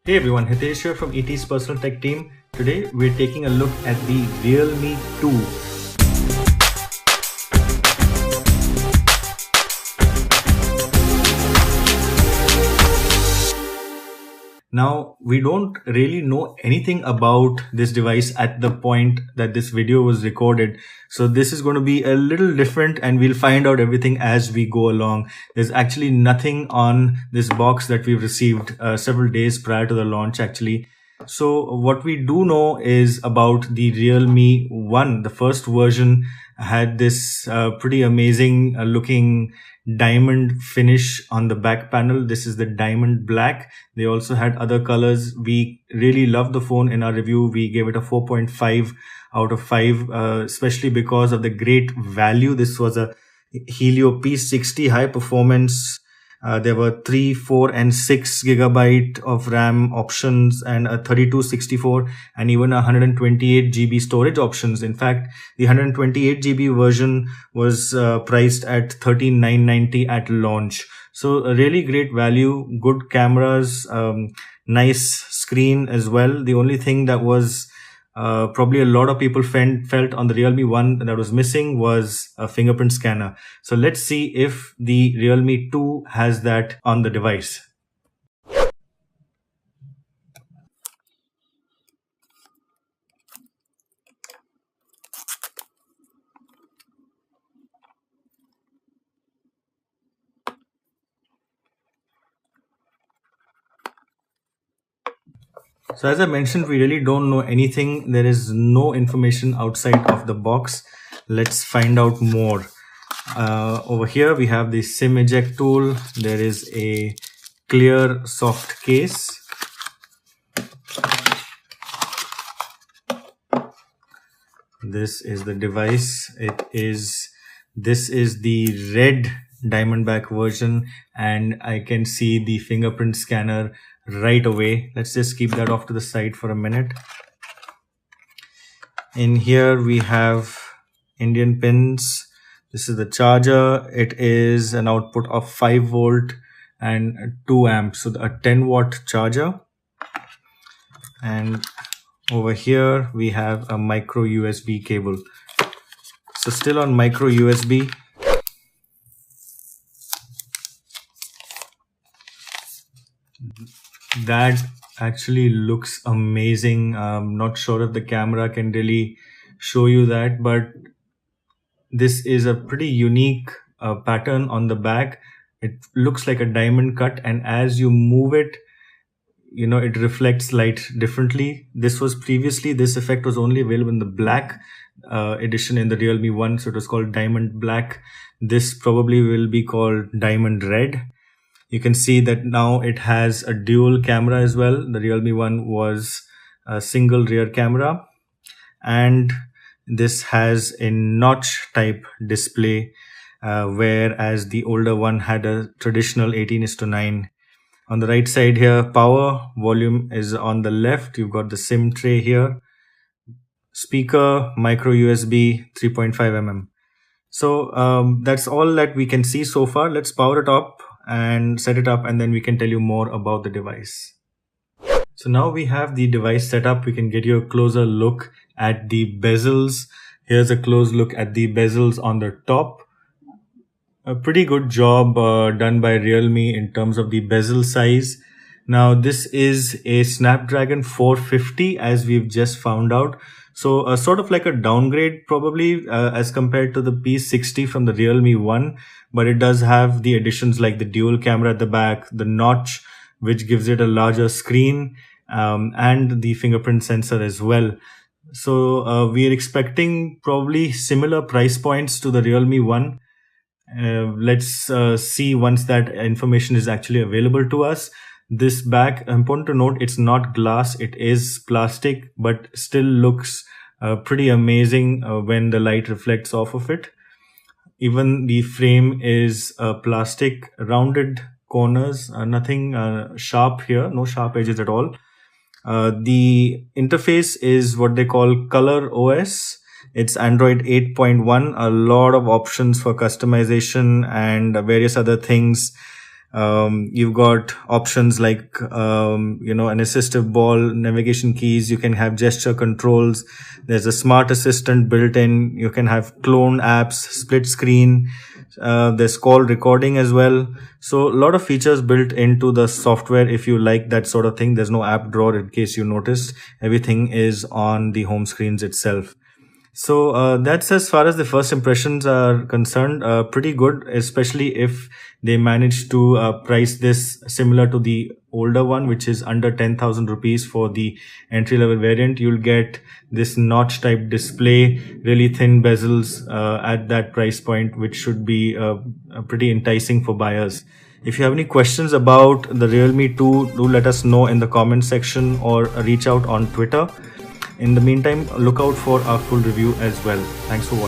Hey everyone, Hitesh here from ET's personal tech team. Today we're taking a look at the Realme 2. Now, we don't really know anything about this device at the point that this video was recorded. So this is going to be a little different and we'll find out everything as we go along. There's actually nothing on this box that we've received several days prior to the launch actually. So what we do know is about the Realme 1. The first version had this pretty amazing looking diamond finish on the back panel. This is the diamond black. They also had other colors. We really loved the phone. In our review, we gave it a 4.5 out of 5, especially because of the great value. This was a Helio P60 high performance. There were 3, 4, and 6 gigabyte of RAM options and a 32, 64, and even 128 GB storage options. In fact, the 128 GB version was priced at 13,990 at launch. So a really great value, good cameras, nice screen as well. The only thing that was probably a lot of people felt on the Realme 1 that was missing was a fingerprint scanner. So let's see if the Realme 2 has that on the device. So as I mentioned, we really don't know anything. There is no information outside of the box. Let's find out more. Over here, we have the SIM eject tool. There is a clear soft case. This is the device. This is the red diamondback version, and I can see the fingerprint scanner right away. Let's just keep that off to the side for a minute. In here we have Indian pins. This is the charger. It is an output of 5 volt and 2 amps, so a 10 watt charger. And over here we have a micro USB cable. So still on micro USB, that actually looks amazing. I'm not sure if the camera can really show you that, but this is a pretty unique pattern on the back. It looks like a diamond cut, and as you move it, it reflects light differently. This effect was only available in the black edition in the Realme 1, so it was called diamond black. This probably will be called diamond red. You can see that now it has a dual camera as well. The Realme 1 was a single rear camera, and this has a notch type display, whereas the older one had a traditional 18:9. On the right side here, power volume is on the left. You've got the SIM tray here, speaker, micro USB, 3.5 mm. So that's all that we can see so far. Let's power it up and set it up, and then we can tell you more about the device. So now we have the device set up. We can get you a closer look at the bezels. Here's a close look at the bezels on the top. A pretty good job done by Realme in terms of the bezel size. Now this is a Snapdragon 450, as we've just found out. So sort of like a downgrade probably as compared to the P60 from the Realme 1, but it does have the additions like the dual camera at the back, the notch, which gives it a larger screen, and the fingerprint sensor as well. So we are expecting probably similar price points to the Realme 1. Let's see once that information is actually available to us. This back, important to note, it's not glass, it is plastic, but still looks pretty amazing when the light reflects off of it. Even the frame is plastic, rounded corners, nothing sharp here, no sharp edges at all. The interface is what they call Color OS. It's Android 8.1, a lot of options for customization and various other things. You've got options like an assistive ball, navigation keys. You can have gesture controls. There's a smart assistant built in. You can have clone apps, split screen. There's call recording as well. So a lot of features built into the software. If you like that sort of thing, there's no app drawer in case you noticed. Everything is on the home screens itself. So that's as far as the first impressions are concerned. Pretty good, especially if they manage to price this similar to the older one, which is under 10,000 rupees for the entry level variant. You'll get this notch type display, really thin bezels at that price point, which should be pretty enticing for buyers. If you have any questions about the Realme 2, do let us know in the comment section or reach out on Twitter. In the meantime, look out for our full review as well. Thanks for watching.